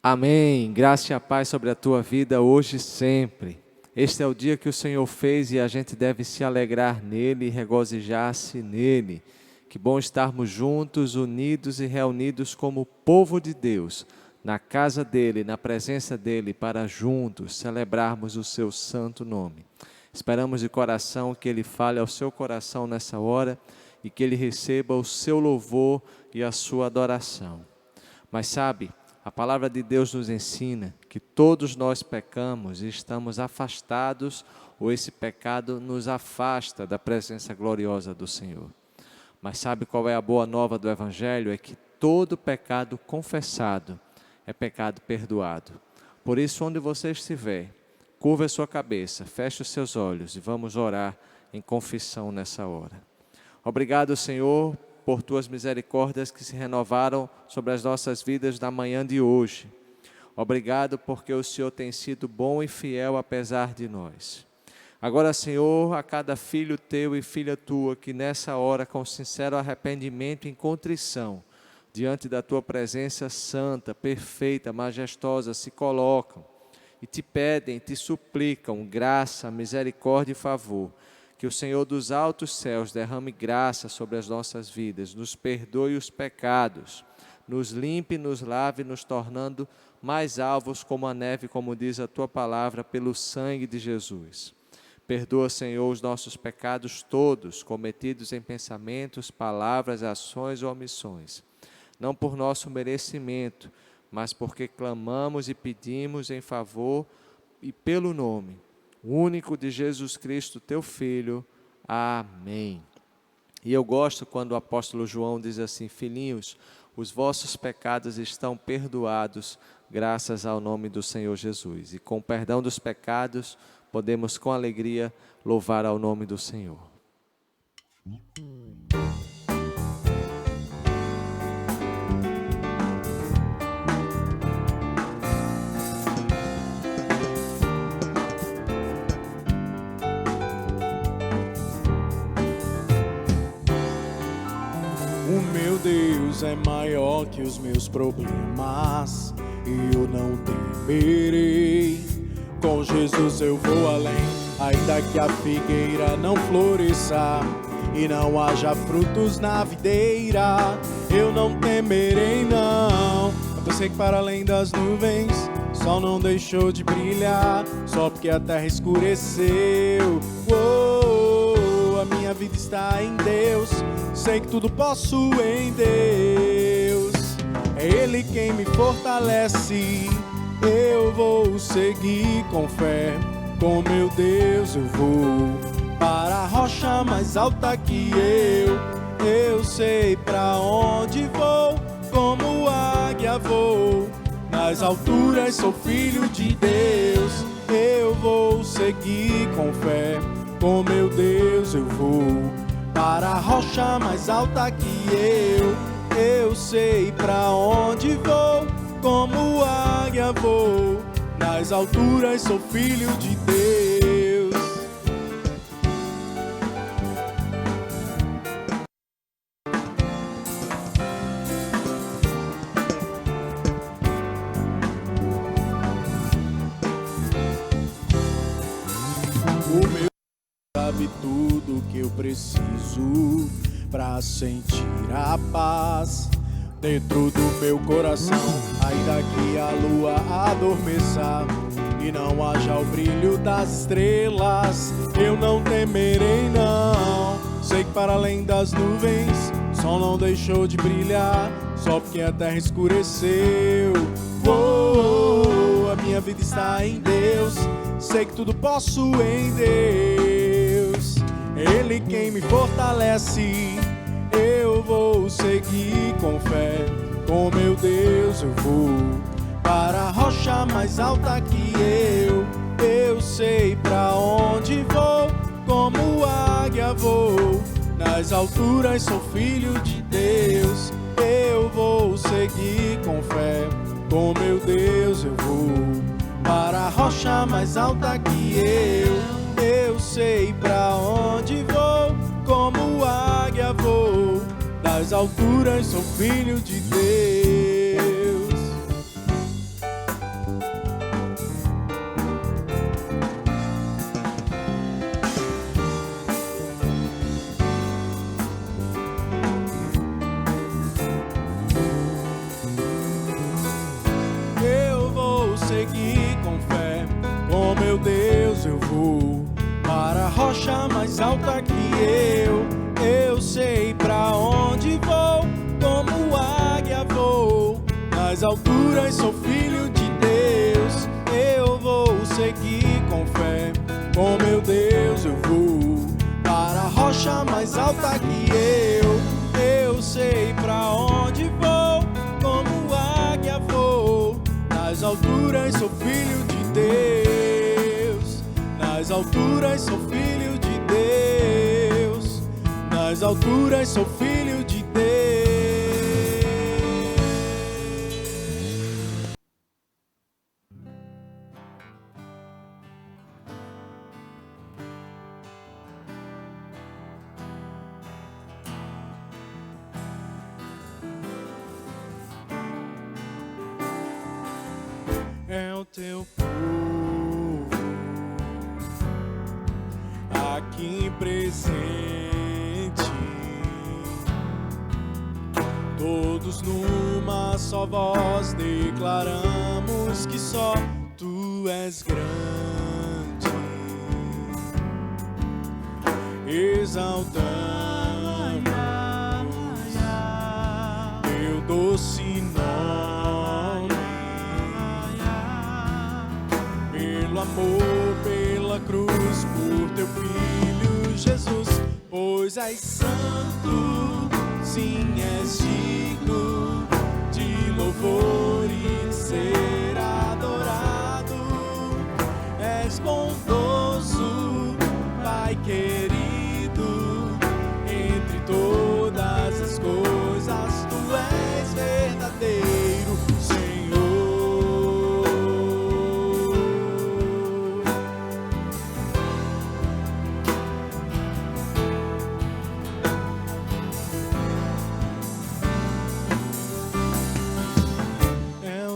Amém. Graça e a paz sobre a tua vida hoje e sempre. Este é o dia que o Senhor fez e a gente deve se alegrar nele e regozijar-se nele. Que bom estarmos juntos, unidos e reunidos como povo de Deus, na casa dele, na presença dele, para juntos celebrarmos o seu santo nome. Esperamos de coração que ele fale ao seu coração nessa hora e que ele receba o seu louvor e a sua adoração. Mas sabe, a palavra de Deus nos ensina que todos nós pecamos e estamos afastados, ou esse pecado nos afasta da presença gloriosa do Senhor. Mas sabe qual é a boa nova do Evangelho? É que todo pecado confessado é pecado perdoado. Por isso, onde você estiver, curva a sua cabeça, feche os seus olhos e vamos orar em confissão nessa hora. Obrigado, Senhor, por tuas misericórdias que se renovaram sobre as nossas vidas na manhã de hoje. Obrigado porque o Senhor tem sido bom e fiel apesar de nós. Agora, Senhor, a cada filho teu e filha tua que nessa hora, com sincero arrependimento e contrição, diante da tua presença santa, perfeita, majestosa, se colocam e te pedem, te suplicam graça, misericórdia e favor. Que o Senhor dos altos céus derrame graça sobre as nossas vidas, nos perdoe os pecados, nos limpe, nos lave, nos tornando mais alvos como a neve, como diz a tua palavra, pelo sangue de Jesus. Perdoa, Senhor, os nossos pecados todos, cometidos em pensamentos, palavras, ações ou omissões. Não por nosso merecimento, mas porque clamamos e pedimos em favor e pelo nome único de Jesus Cristo, teu Filho. Amém. E eu gosto quando o apóstolo João diz assim: filhinhos, os vossos pecados estão perdoados graças ao nome do Senhor Jesus. E com o perdão dos pecados, podemos com alegria louvar ao nome do Senhor. O meu Deus é maior que os meus problemas e eu não temerei. Com Jesus eu vou além, ainda que a figueira não floresça e não haja frutos na videira, eu não temerei não. Eu sei que para além das nuvens, o sol não deixou de brilhar, só porque a terra escureceu. A minha vida está em Deus, sei que tudo posso em Deus. É Ele quem me fortalece, eu vou seguir com fé. Com meu Deus eu vou para a rocha mais alta que eu sei pra onde vou, como águia vou. Nas alturas sou filho de Deus, eu vou seguir com fé. Com meu Deus eu vou para a rocha mais alta que eu sei pra onde vou, como águia vou. Nas alturas sou filho de Deus. O meu sabe tudo que eu preciso pra sentir a paz dentro do meu coração. Ainda que a lua adormeça e não haja o brilho das estrelas, eu não temerei não. Sei que para além das nuvens, o sol não deixou de brilhar, só porque a terra escureceu. A minha vida está em Deus, sei que tudo posso em Deus. Ele quem me fortalece, eu vou seguir com fé. Com meu Deus eu vou para a rocha mais alta que eu sei pra onde vou, como águia vou. Nas alturas sou filho de Deus, eu vou seguir com fé. Com meu Deus eu vou para a rocha mais alta que eu sei pra onde vou, como águia vou. Das alturas sou filho de Deus. seguir com fé. Com meu Deus eu vou para a rocha mais alta que eu sei pra onde vou, como águia vou. Nas alturas sou filho de Deus, eu vou seguir com fé. Com meu Deus eu vou para a rocha mais alta que eu sei pra onde vou, como águia vou. Nas alturas sou filho de Deus, nas alturas sou filho de Deus, nas alturas sou filho de Deus. É o teu povo aqui presente, todos numa só voz declaramos que só tu és grande, exaltamos teu doce nome, pelo amor, pela cruz, por teu Filho Jesus. Pois és santo, sim, és digno de louvor e de ser adorado. És bondoso, Pai querido, entre todas as coisas tu és verdadeiro, Senhor.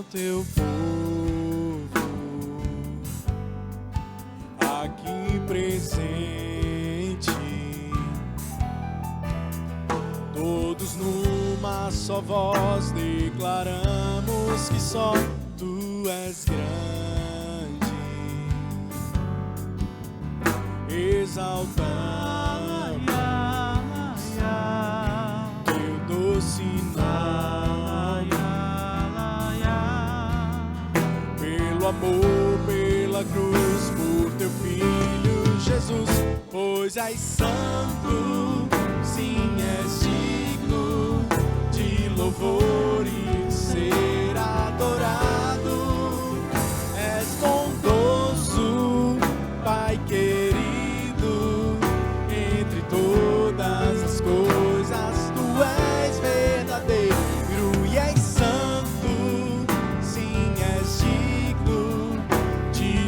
Teu povo aqui presente, todos numa só voz declaramos que só tu és grande, exaltamos teu doce nome, amor, pela cruz, por teu Filho Jesus. Pois és santo, sim, és digno de louvor e de ser adorado. És bondoso, Pai querido, entre todas as coisas tu és verdadeiro e és santo, sim, és digno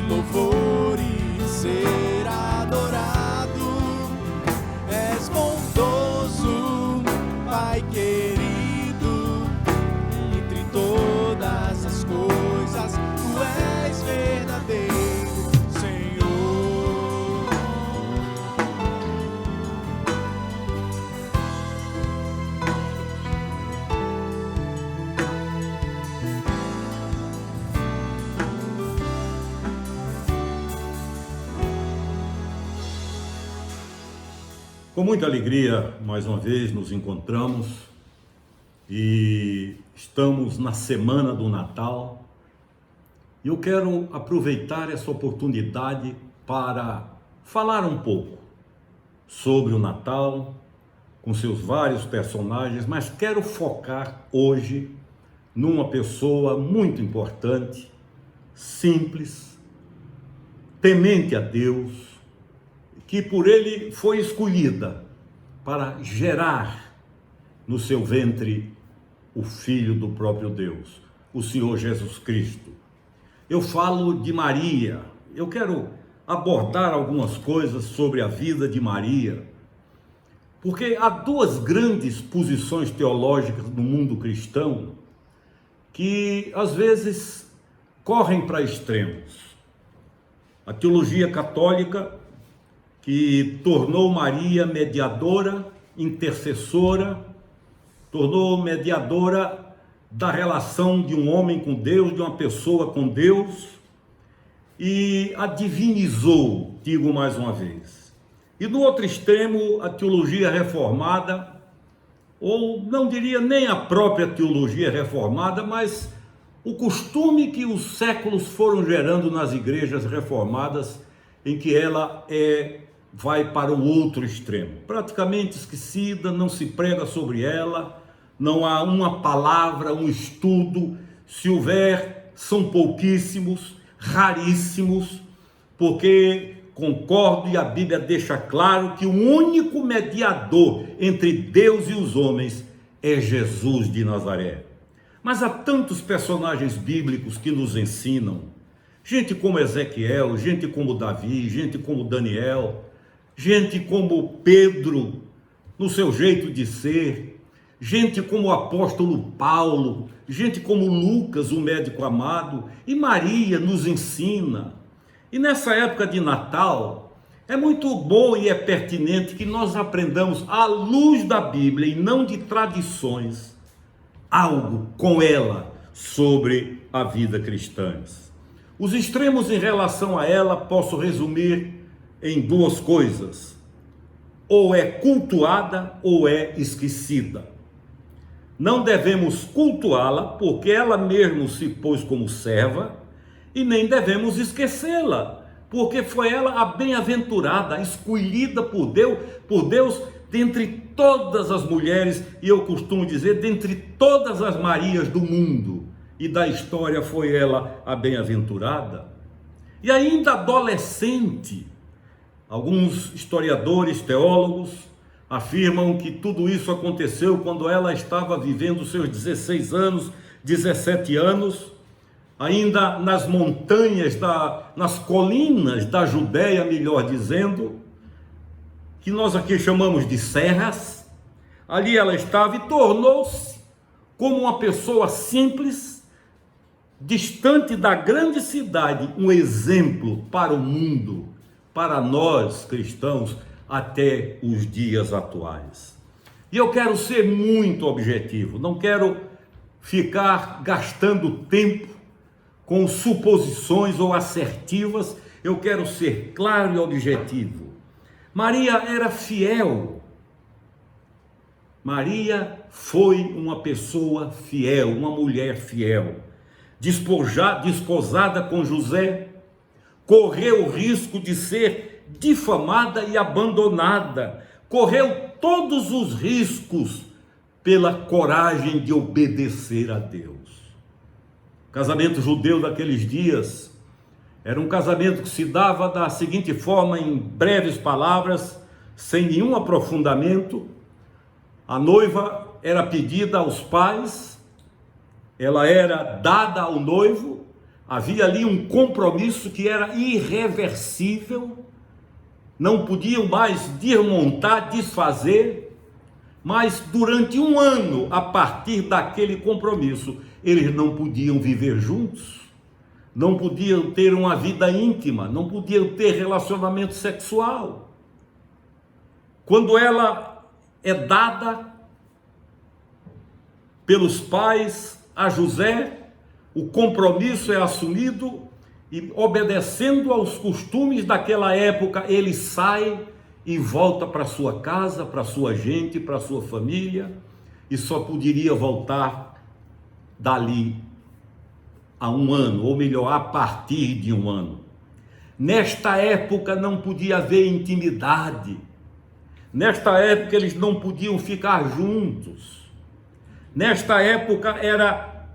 louvor e ser adorado. És bondoso, Pai querido, entre todas as coisas tu és verdadeiro, Senhor. Com muita alegria, mais uma vez nos encontramos e estamos na semana do Natal. E eu quero aproveitar essa oportunidade para falar um pouco sobre o Natal, com seus vários personagens, mas quero focar hoje numa pessoa muito importante, simples, temente a Deus, que por ele foi escolhida para gerar no seu ventre o Filho do próprio Deus, o Senhor Jesus Cristo. Eu falo de Maria, eu quero abordar algumas coisas sobre a vida de Maria, porque há duas grandes posições teológicas no mundo cristão que às vezes correm para extremos. A teologia católica, que tornou Maria mediadora, intercessora, tornou mediadora da relação de um homem com Deus, de uma pessoa com Deus, e a divinizou, digo mais uma vez. E no outro extremo, a teologia reformada, ou não diria nem a própria teologia reformada, mas o costume que os séculos foram gerando nas igrejas reformadas, em que ela vai para o outro extremo, praticamente esquecida, não se prega sobre ela, não há uma palavra, um estudo, se houver, são pouquíssimos, raríssimos, porque concordo e a Bíblia deixa claro que o único mediador entre Deus e os homens é Jesus de Nazaré. Mas há tantos personagens bíblicos que nos ensinam, gente como Ezequiel, gente como Davi, gente como Daniel, gente como Pedro, no seu jeito de ser, gente como o apóstolo Paulo, gente como Lucas, o médico amado, e Maria nos ensina. E nessa época de Natal, é muito bom e é pertinente que nós aprendamos, à luz da Bíblia e não de tradições, algo com ela sobre a vida cristã. Os extremos em relação a ela posso resumir em duas coisas: ou é cultuada ou é esquecida. Não devemos cultuá-la porque ela mesma se pôs como serva, e nem devemos esquecê-la porque foi ela a bem-aventurada, a escolhida por Deus dentre todas as mulheres, e eu costumo dizer, dentre todas as Marias do mundo e da história, foi ela a bem-aventurada. E ainda adolescente, alguns historiadores, teólogos, afirmam que tudo isso aconteceu quando ela estava vivendo seus 16 anos, 17 anos, ainda nas montanhas, nas colinas da Judéia, melhor dizendo, que nós aqui chamamos de serras. Ali ela estava e tornou-se como uma pessoa simples, distante da grande cidade, um exemplo para o mundo, para nós cristãos, até os dias atuais. E eu quero ser muito objetivo, não quero ficar gastando tempo com suposições ou assertivas, eu quero ser claro e objetivo. Maria era fiel. Maria foi uma pessoa fiel, uma mulher fiel, desposada com José, correu o risco de ser difamada e abandonada, correu todos os riscos pela coragem de obedecer a Deus. O casamento judeu daqueles dias era um casamento que se dava da seguinte forma, em breves palavras, sem nenhum aprofundamento. A noiva era pedida aos pais, ela era dada ao noivo, havia ali um compromisso que era irreversível, não podiam mais desmontar, desfazer, mas durante um ano, a partir daquele compromisso, eles não podiam viver juntos, não podiam ter uma vida íntima, não podiam ter relacionamento sexual. Quando ela é dada pelos pais a José, o compromisso é assumido, e obedecendo aos costumes daquela época, ele sai e volta para sua casa, para sua gente, para sua família, e só poderia voltar dali a um ano, ou melhor, a partir de um ano. Nesta época não podia haver intimidade, nesta época eles não podiam ficar juntos, nesta época era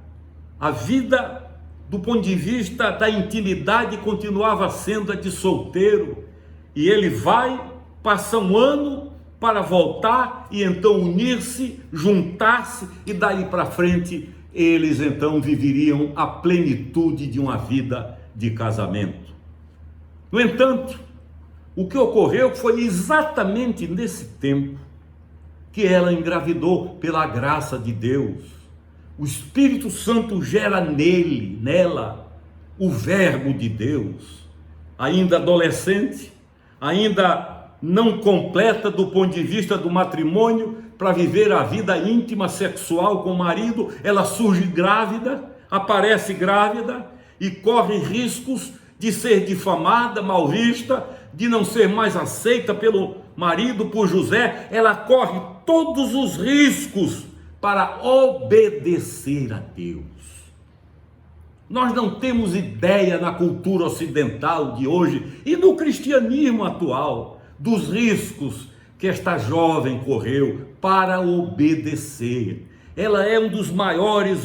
a vida do ponto de vista da intimidade, continuava sendo a de solteiro, e ele vai, passa um ano para voltar e então unir-se, juntar-se, e daí para frente eles então viveriam a plenitude de uma vida de casamento. No entanto, o que ocorreu foi exatamente nesse tempo que ela engravidou pela graça de Deus. O Espírito Santo gera nela, o verbo de Deus. Ainda adolescente, ainda não completa do ponto de vista do matrimônio, para viver a vida íntima sexual com o marido, ela surge grávida, aparece grávida e corre riscos de ser difamada, mal vista, de não ser mais aceita pelo marido, por José. Ela corre todos os riscos para obedecer a Deus. Nós não temos ideia na cultura ocidental de hoje e no cristianismo atual dos riscos que esta jovem correu para obedecer. Ela é um dos maiores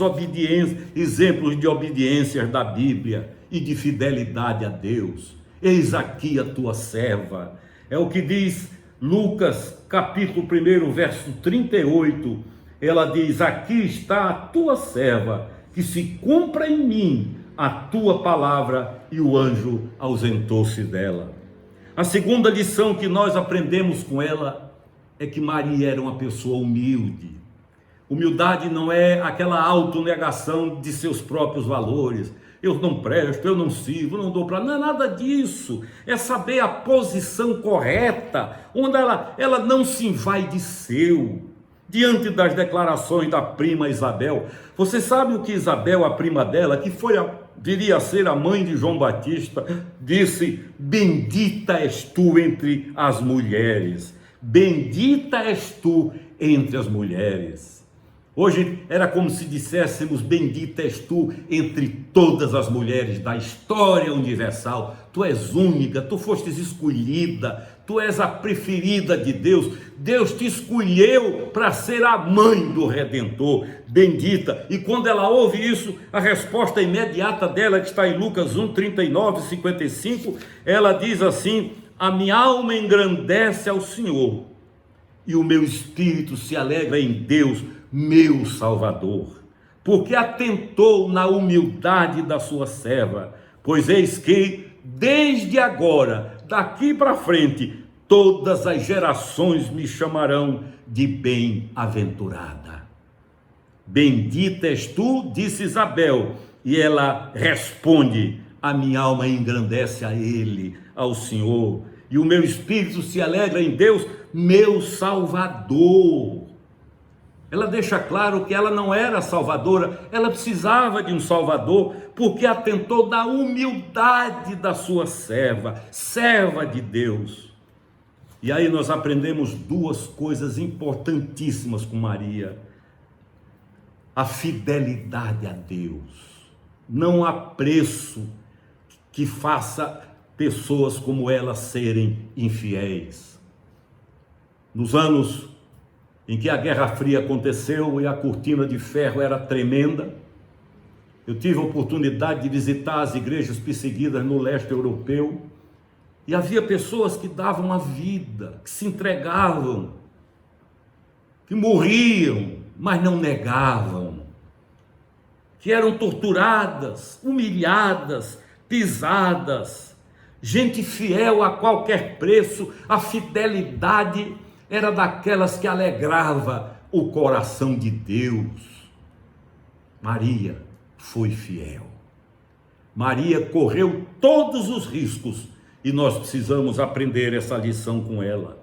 exemplos de obediência da Bíblia e de fidelidade a Deus. Eis aqui a tua serva. É o que diz Lucas, capítulo 1, verso 38. Ela diz: aqui está a tua serva, que se cumpra em mim a tua palavra. E o anjo ausentou-se dela. A segunda lição que nós aprendemos com ela é que Maria era uma pessoa humilde. Humildade não é aquela autonegação de seus próprios valores. Eu não presto, eu não sirvo, não dou para... Não é nada disso. É saber a posição correta, onde ela não se envaideceu diante das declarações da prima Isabel. Você sabe o que Isabel, a prima dela, que viria a ser a mãe de João Batista, disse: bendita és tu entre as mulheres. Bendita és tu entre as mulheres. Hoje era como se disséssemos: bendita és tu entre todas as mulheres da história universal. Tu és única, tu fostes escolhida, tu és a preferida de Deus. Deus te escolheu para ser a mãe do Redentor. Bendita. E quando ela ouve isso, a resposta imediata dela, que está em Lucas 1, 39 e 55, ela diz assim: a minha alma engrandece ao Senhor, e o meu espírito se alegra em Deus, meu Salvador, porque atentou na humildade da sua serva. Pois eis que, desde agora, daqui para frente, todas as gerações me chamarão de bem-aventurada. Bendita és tu, disse Isabel, e ela responde: a minha alma engrandece a ele, ao Senhor, e o meu espírito se alegra em Deus, meu Salvador. Ela deixa claro que ela não era salvadora, ela precisava de um salvador, porque atentou da humildade da sua serva, serva de Deus. E aí nós aprendemos duas coisas importantíssimas com Maria: a fidelidade a Deus. Não há preço que faça pessoas como ela serem infiéis. Nos anos em que a Guerra Fria aconteceu e a cortina de ferro era tremenda, eu tive a oportunidade de visitar as igrejas perseguidas no leste europeu, e havia pessoas que davam a vida, que se entregavam, que morriam, mas não negavam, que eram torturadas, humilhadas, pisadas, gente fiel a qualquer preço. A fidelidade era daquelas que alegrava o coração de Deus. Maria foi fiel. Maria correu todos os riscos e nós precisamos aprender essa lição com ela.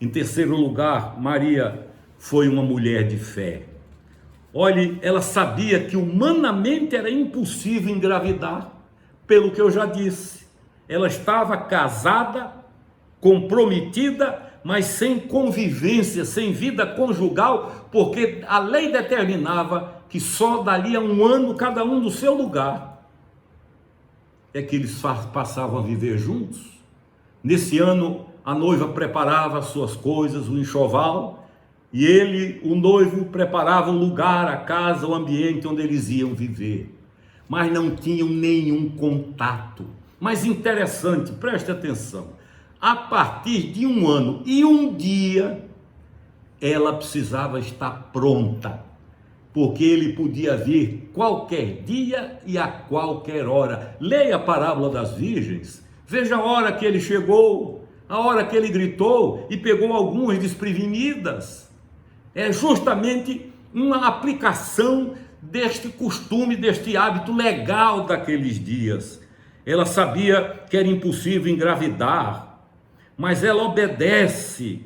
Em terceiro lugar, Maria foi uma mulher de fé. Olhe, ela sabia que humanamente era impossível engravidar, pelo que eu já disse. Ela estava casada, comprometida, mas sem convivência, sem vida conjugal, porque a lei determinava que só dali a um ano, cada um no seu lugar, é que eles passavam a viver juntos. Nesse ano, a noiva preparava as suas coisas, o enxoval, e ele, o noivo, preparava o lugar, a casa, o ambiente onde eles iam viver. Mas não tinham nenhum contato. Mas interessante, preste atenção, a partir de um ano e um dia, ela precisava estar pronta, porque ele podia vir qualquer dia e a qualquer hora. Leia a parábola das virgens, veja a hora que ele chegou, a hora que ele gritou e pegou algumas desprevenidas. É justamente uma aplicação deste costume, deste hábito legal daqueles dias. Ela sabia que era impossível engravidar, mas ela obedece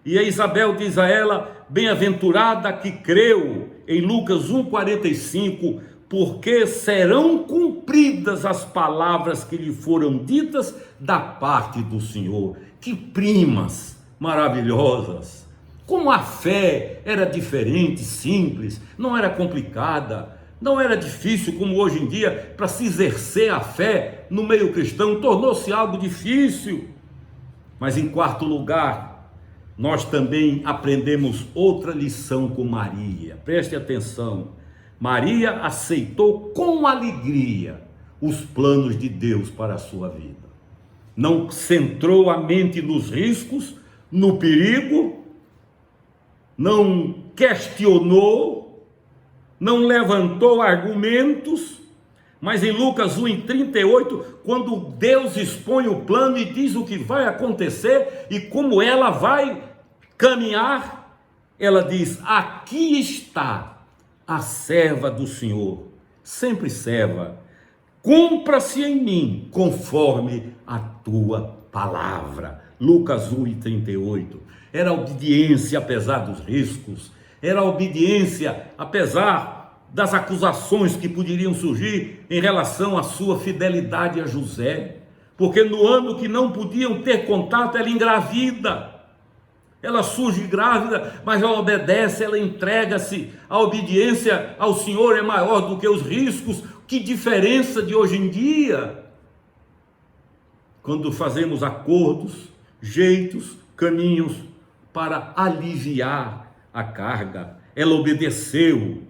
E a Isabel diz a ela: bem-aventurada que creu, em Lucas 1,45, porque serão cumpridas as palavras que lhe foram ditas da parte do Senhor. Que primas maravilhosas! Como a fé era diferente, simples, não era complicada, não era difícil como hoje em dia. Para se exercer a fé no meio cristão tornou-se algo difícil. Mas em quarto lugar, nós também aprendemos outra lição com Maria. Preste atenção. Maria aceitou com alegria os planos de Deus para a sua vida. Não centrou a mente nos riscos, no perigo, não questionou, não levantou argumentos, mas em Lucas 1,38, quando Deus expõe o plano e diz o que vai acontecer e como ela vai caminhar, ela diz: aqui está a serva do Senhor, sempre serva, cumpra-se em mim conforme a tua palavra. Lucas 1,38. Era obediência apesar dos riscos, era obediência apesar das acusações que poderiam surgir em relação à sua fidelidade a José, porque no ano que não podiam ter contato, ela engravida. Ela surge grávida, mas ela obedece, ela entrega-se. A obediência ao Senhor é maior do que os riscos. Que diferença de hoje em dia, quando fazemos acordos, jeitos, caminhos para aliviar a carga. Ela obedeceu,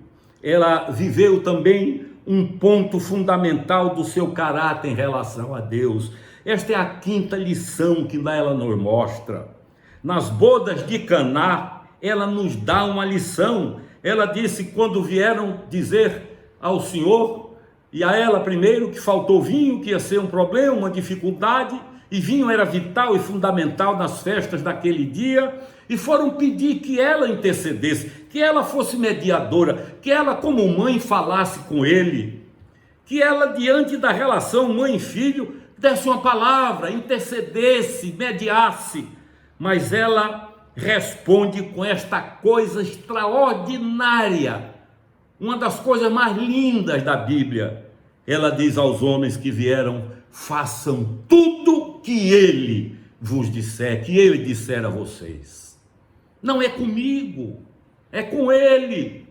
ela viveu também um ponto fundamental do seu caráter em relação a Deus. Esta é a quinta lição que ela nos mostra. Nas bodas de Caná, ela nos dá uma lição. Ela disse, quando vieram dizer ao Senhor, e a ela primeiro, que faltou vinho, que ia ser um problema, uma dificuldade, e vinho era vital e fundamental nas festas daquele dia, e foram pedir que ela intercedesse, que ela fosse mediadora, que ela como mãe falasse com ele, que ela diante da relação mãe e filho, desse uma palavra, intercedesse, mediasse. Mas ela responde com esta coisa extraordinária, uma das coisas mais lindas da Bíblia. Ela diz aos homens que vieram: façam tudo que ele vos disser, que ele disser a vocês. Não é comigo, é com ele.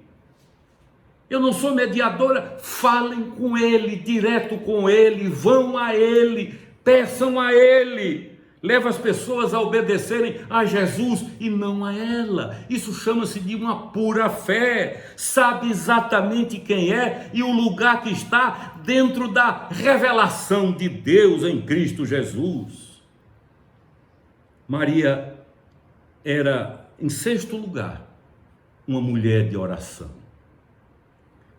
Eu não sou mediadora. Falem com ele, direto com ele, vão a ele, peçam a ele. Leva as pessoas a obedecerem a Jesus e não a ela. Isso chama-se de uma pura fé. Sabe exatamente quem é e o lugar que está dentro da revelação de Deus em Cristo Jesus. Maria era, em sexto lugar, uma mulher de oração.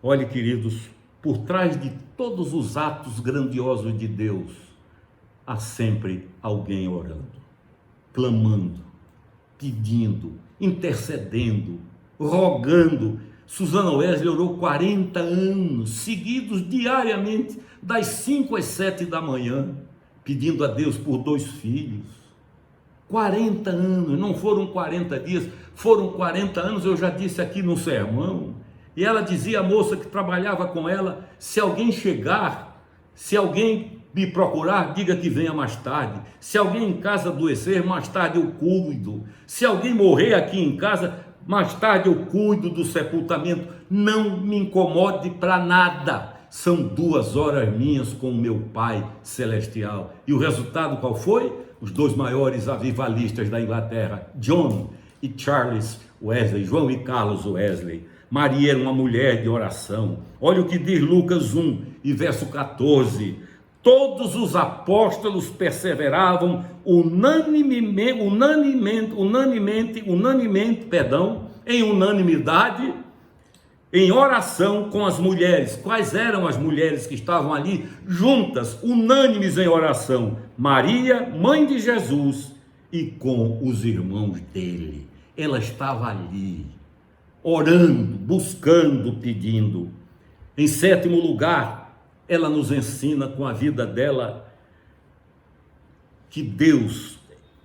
Olhe, queridos, por trás de todos os atos grandiosos de Deus, há sempre alguém orando, clamando, pedindo, intercedendo, rogando. Susana Wesley orou 40 anos seguidos, diariamente, das 5 às 7 da manhã, pedindo a Deus por 2 filhos. 40 anos, não foram 40 dias, foram 40 anos, eu já disse aqui no sermão. E ela dizia, a moça que trabalhava com ela: se alguém chegar, se alguém me procurar, diga que venha mais tarde. Se alguém em casa adoecer, mais tarde eu cuido. Se alguém morrer aqui em casa, mais tarde eu cuido do sepultamento. Não me incomode para nada. São 2 horas minhas com o meu Pai Celestial. E o resultado qual foi? Os 2 maiores avivalistas da Inglaterra, John e Charles Wesley, João e Carlos Wesley. Maria era uma mulher de oração. Olha o que diz Lucas 1 e verso 14. Todos os apóstolos perseveravam unanimidade, em oração com as mulheres. Quais eram as mulheres que estavam ali juntas, unânimes em oração? Maria, mãe de Jesus, e com os irmãos dele. Ela estava ali, orando, buscando, pedindo. Em sétimo lugar, ela nos ensina com a vida dela que Deus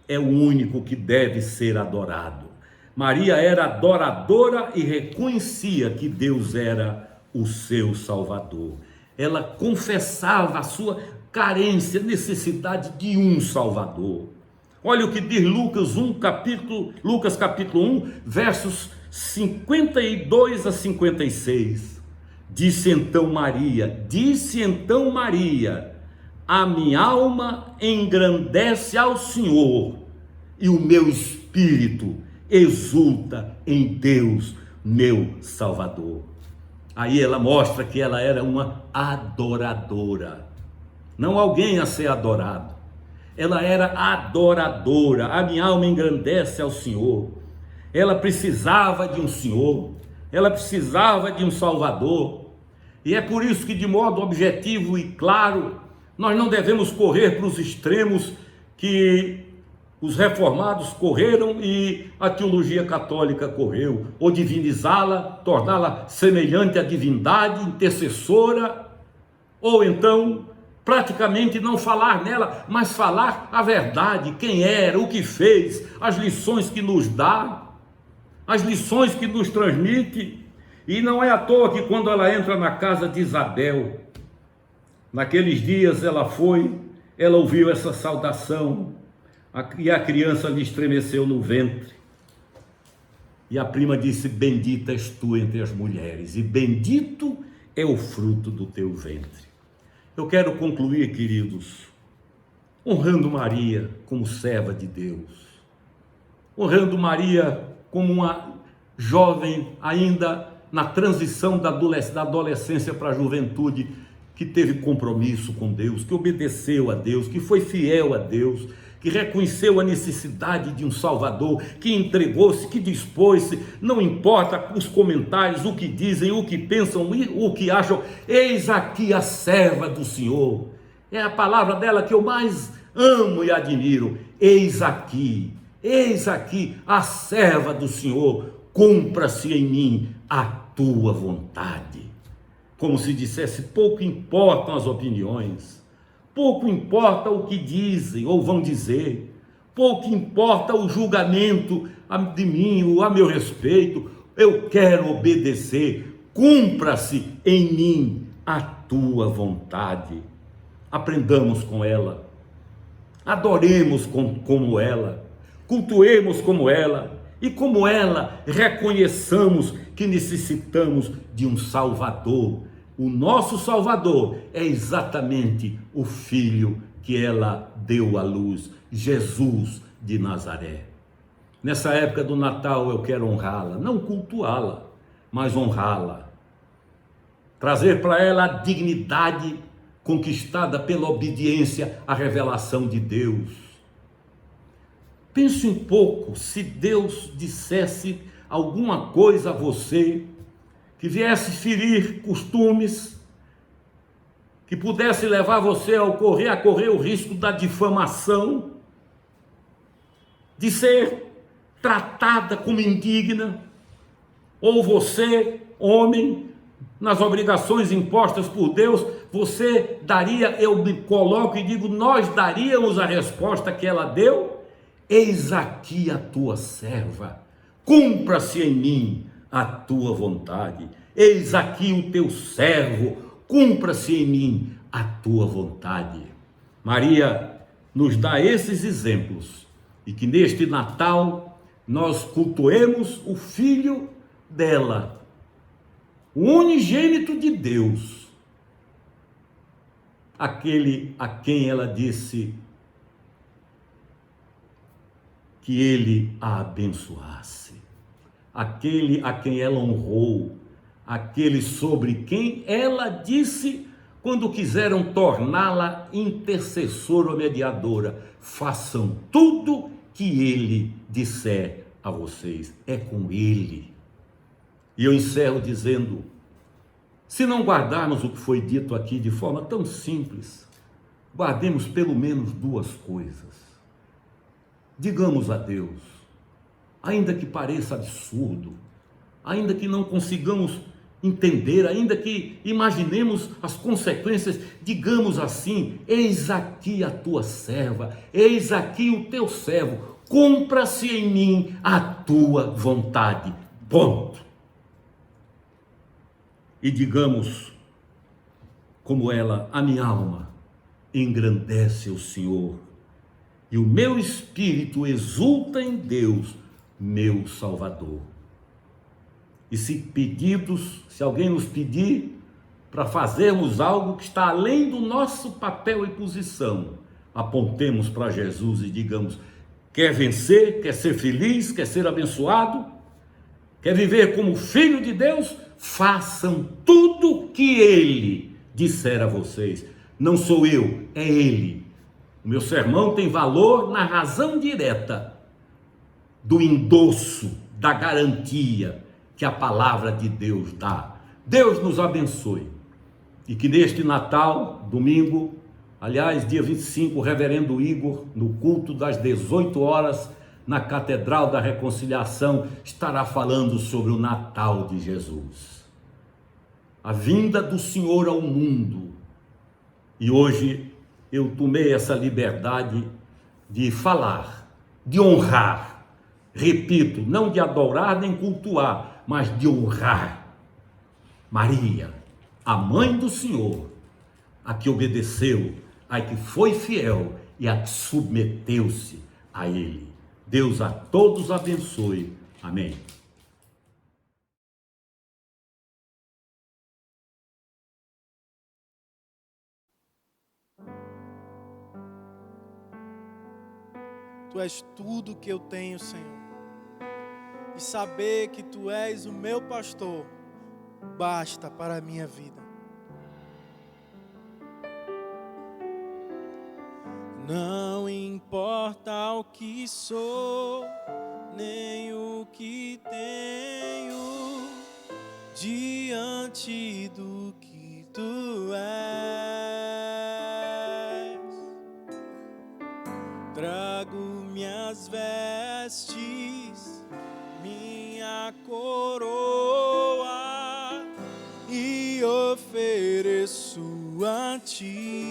é o único que deve ser adorado. Maria era adoradora e reconhecia que Deus era o seu Salvador. Ela confessava a sua carência, necessidade de um Salvador. Olha o que diz Lucas capítulo 1, versos 52 a 56. Disse então Maria, a minha alma engrandece ao Senhor, e o meu espírito exulta em Deus, meu Salvador. Aí ela mostra que ela era uma adoradora, não alguém a ser adorado. Ela era adoradora. A minha alma engrandece ao Senhor. Ela precisava de um Senhor, ela precisava de um Salvador. E é por isso que, de modo objetivo e claro, nós não devemos correr para os extremos que os reformados correram e a teologia católica correu, ou divinizá-la, torná-la semelhante à divindade, intercessora, ou então praticamente não falar nela, mas falar a verdade, quem era, o que fez, as lições que nos dá, as lições que nos transmite. E não é à toa que quando ela entra na casa de Isabel, naqueles dias ela ouviu essa saudação, e a criança lhe estremeceu no ventre. E a prima disse: bendita és tu entre as mulheres, e bendito é o fruto do teu ventre. Eu quero concluir, queridos, honrando Maria como serva de Deus, honrando Maria como uma jovem ainda na transição da adolescência para a juventude, que teve compromisso com Deus, que obedeceu a Deus, que foi fiel a Deus, que reconheceu a necessidade de um Salvador, que entregou-se, que dispôs-se, não importa os comentários, o que dizem, o que pensam, o que acham. Eis aqui a serva do Senhor. É a palavra dela que eu mais amo e admiro. Eis aqui a serva do Senhor, cumpra-se em mim a tua vontade. Como se dissesse, pouco importam as opiniões, pouco importa o que dizem ou vão dizer, pouco importa o julgamento de mim ou a meu respeito, eu quero obedecer, cumpra-se em mim a tua vontade. Aprendamos com ela, adoremos como ela, cultuemos como ela, e como ela reconheçamos que necessitamos de um Salvador. O nosso Salvador é exatamente o Filho que ela deu à luz, Jesus de Nazaré. Nessa época do Natal eu quero honrá-la, não cultuá-la, mas honrá-la. Trazer para ela a dignidade conquistada pela obediência à revelação de Deus. Pense um pouco, se Deus dissesse alguma coisa a você que viesse ferir costumes, que pudesse levar você a correr o risco da difamação, de ser tratada como indigna, ou você, homem, nas obrigações impostas por Deus, você daria, eu me coloco e digo, nós daríamos a resposta que ela deu: eis aqui a tua serva, cumpra-se em mim a tua vontade. Eis aqui o teu servo, cumpra-se em mim a tua vontade. Maria nos dá esses exemplos, e que neste Natal nós cultuemos o Filho dela, o unigênito de Deus, aquele a quem ela disse que ele a abençoasse, aquele a quem ela honrou, aquele sobre quem ela disse, quando quiseram torná-la intercessora ou mediadora: façam tudo que ele disser a vocês. É com ele. E eu encerro dizendo: se não guardarmos o que foi dito aqui de forma tão simples, guardemos pelo menos duas coisas. Digamos a Deus, ainda que pareça absurdo, ainda que não consigamos entender, ainda que imaginemos as consequências, digamos assim: eis aqui a tua serva, eis aqui o teu servo, cumpra-se em mim a tua vontade. Ponto. E digamos como ela: a minha alma engrandece o Senhor, e o meu espírito exulta em Deus, meu Salvador. E se alguém nos pedir para fazermos algo que está além do nosso papel e posição, apontemos para Jesus e digamos: quer vencer, quer ser feliz, quer ser abençoado, quer viver como filho de Deus? Façam tudo o que Ele disser a vocês. Não sou eu, é Ele. O meu sermão tem valor na razão direta do endosso, da garantia que a palavra de Deus dá. Deus nos abençoe. E que neste Natal, domingo, aliás, dia 25, o reverendo Igor, no culto das 18 horas, na Catedral da Reconciliação, estará falando sobre o Natal de Jesus. A vinda do Senhor ao mundo. E hoje eu tomei essa liberdade de falar, de honrar. Repito, não de adorar nem cultuar, mas de honrar Maria, a mãe do Senhor, a que obedeceu, a que foi fiel e a que submeteu-se a Ele. Deus a todos abençoe. Amém. Tu és tudo que eu tenho, Senhor. E saber que Tu és o meu pastor basta para a minha vida. Não importa o que sou, nem o que tenho, diante do que Tu és. Trago minhas vestes, minha coroa e ofereço a Ti.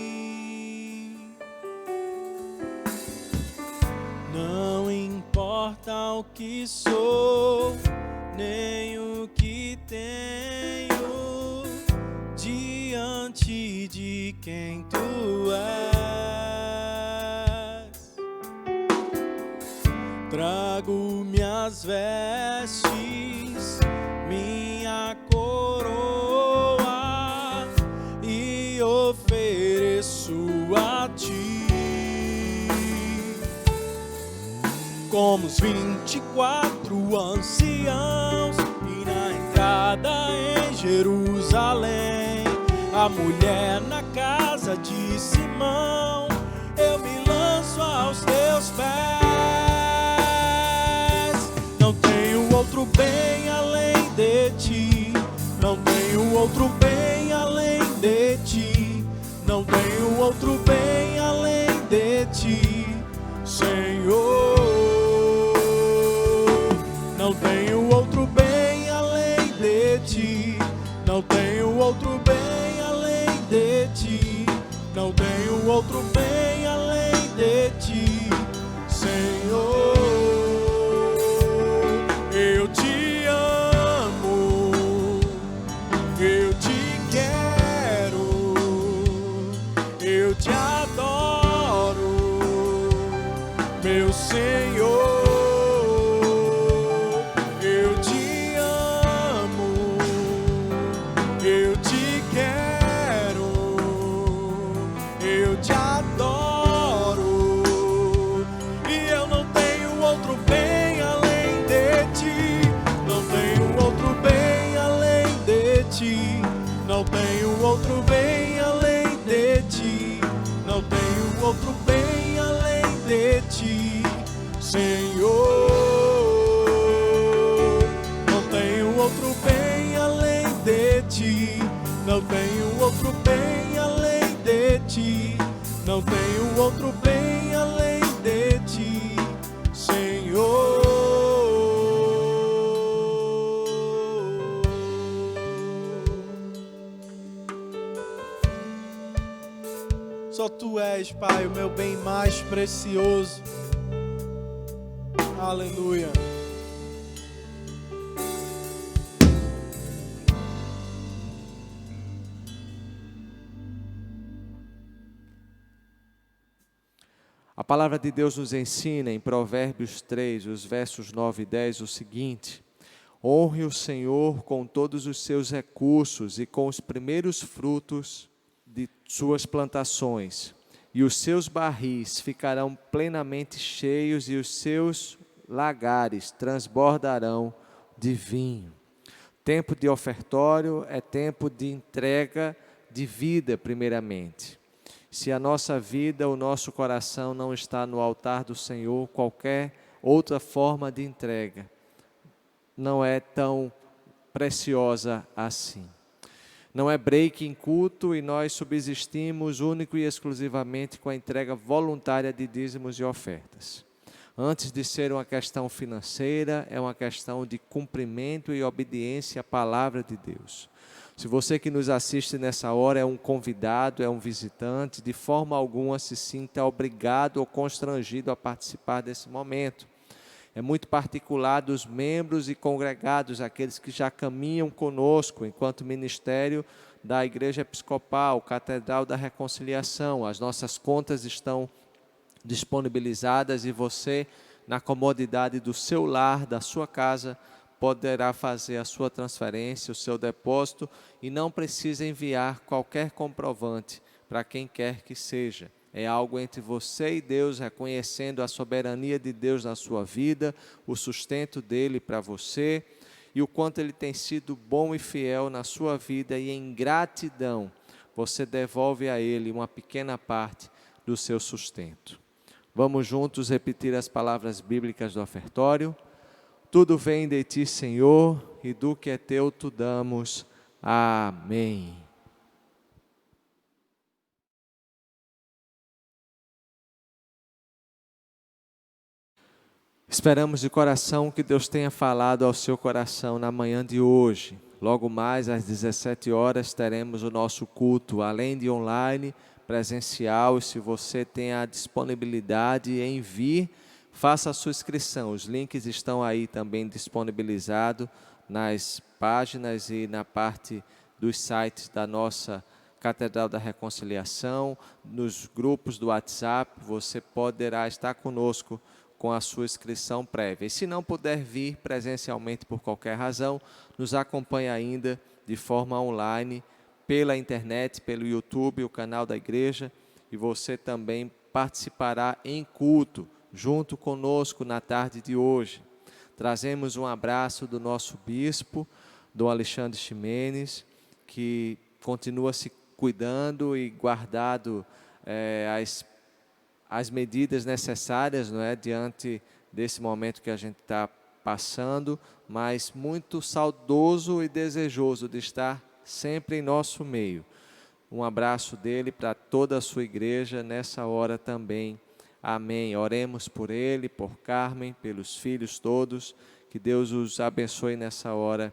Não importa o que sou, nem o que tenho, diante de quem Tu és. Trago minhas vestes, minha coroa e ofereço a Ti. Como os 24 anciãos e na entrada em Jerusalém, a mulher na casa de Simão, eu me lanço aos Teus pés. Não tenho outro bem além de Ti, não tenho outro bem além de Ti, não tenho outro bem além de Ti, Senhor. Não tenho outro bem além de Ti, não tenho outro bem além de Ti, não tenho outro bem além de Ti, Senhor. Eu Te amo, eu Te quero, eu Te adoro, meu Senhor. Não tenho outro bem além de Ti, não tenho outro bem além de Ti, Senhor. Não tenho outro bem além de Ti, não tenho outro bem além de Ti, não tenho outro bem além de Ti, Senhor. Só Tu és, Pai, o meu bem mais precioso. Aleluia. A palavra de Deus nos ensina em Provérbios 3, os versos 9 e 10, o seguinte: honre o Senhor com todos os seus recursos e com os primeiros frutos de suas plantações, e os seus barris ficarão plenamente cheios e os seus lagares transbordarão de vinho. Tempo de ofertório é tempo de entrega de vida, primeiramente. Se a nossa vida, o nosso coração não está no altar do Senhor, qualquer outra forma de entrega não é tão preciosa assim. Não é break em culto e nós subsistimos único e exclusivamente com a entrega voluntária de dízimos e ofertas. Antes de ser uma questão financeira, é uma questão de cumprimento e obediência à palavra de Deus. Se você que nos assiste nessa hora é um convidado, é um visitante, de forma alguma se sinta obrigado ou constrangido a participar desse momento. É muito particular dos membros e congregados, aqueles que já caminham conosco enquanto ministério da Igreja Episcopal, Catedral da Reconciliação. As nossas contas estão disponibilizadas e você, na comodidade do seu lar, da sua casa, poderá fazer a sua transferência, o seu depósito, e não precisa enviar qualquer comprovante para quem quer que seja. É algo entre você e Deus, reconhecendo a soberania de Deus na sua vida, o sustento dele para você e o quanto ele tem sido bom e fiel na sua vida, e em gratidão você devolve a ele uma pequena parte do seu sustento. Vamos juntos repetir as palavras bíblicas do ofertório. Tudo vem de ti, Senhor, e do que é teu tu damos. Amém. Esperamos de coração que Deus tenha falado ao seu coração na manhã de hoje. Logo mais às 17 horas teremos o nosso culto, além de online, presencial. E se você tem a disponibilidade em vir, faça a sua inscrição. Os links estão aí também disponibilizados nas páginas e na parte dos sites da nossa Catedral da Reconciliação, nos grupos do WhatsApp. Você poderá estar conosco com a sua inscrição prévia. E se não puder vir presencialmente por qualquer razão, nos acompanhe ainda de forma online, pela internet, pelo YouTube, o canal da igreja, e você também participará em culto, junto conosco na tarde de hoje. Trazemos um abraço do nosso bispo, Dom Alexandre Ximenes, que continua se cuidando e guardado as medidas necessárias, não é, diante desse momento que a gente está passando, mas muito saudoso e desejoso de estar sempre em nosso meio. Um abraço dele para toda a sua igreja nessa hora também. Amém. Oremos por ele, por Carmen, pelos filhos todos, que Deus os abençoe nessa hora.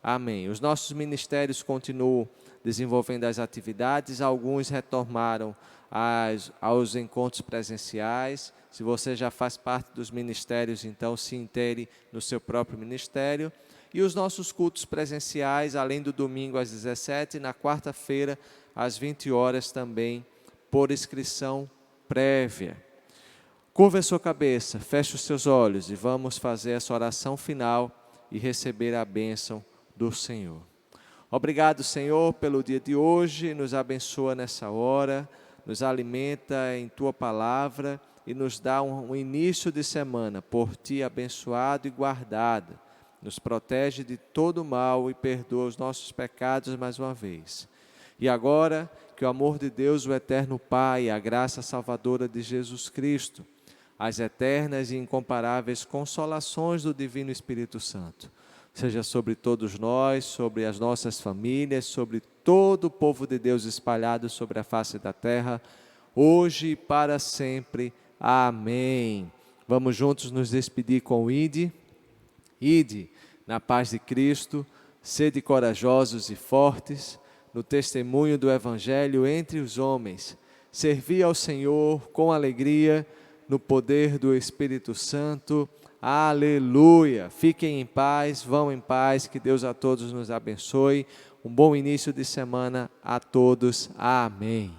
Amém. Os nossos ministérios continuam desenvolvendo as atividades, alguns retornaram aos encontros presenciais. Se você já faz parte dos ministérios, então se intere no seu próprio ministério. E os nossos cultos presenciais, além do domingo às 17, na quarta-feira às 20 horas também, por inscrição prévia. Curva a sua cabeça, feche os seus olhos e vamos fazer essa oração final e receber a bênção do Senhor. Obrigado, Senhor, pelo dia de hoje, nos abençoa nessa hora, nos alimenta em Tua palavra e nos dá um início de semana por Ti abençoado e guardado. Nos protege de todo mal e perdoa os nossos pecados mais uma vez. E agora, que o amor de Deus, o eterno Pai, a graça salvadora de Jesus Cristo, as eternas e incomparáveis consolações do Divino Espírito Santo, seja sobre todos nós, sobre as nossas famílias, sobre todo o povo de Deus espalhado sobre a face da terra, hoje e para sempre. Amém. Vamos juntos nos despedir com o Ide. Ide na paz de Cristo, sede corajosos e fortes, no testemunho do Evangelho entre os homens, servir ao Senhor com alegria, no poder do Espírito Santo. Aleluia! Fiquem em paz, vão em paz, que Deus a todos nos abençoe. Um bom início de semana a todos. Amém.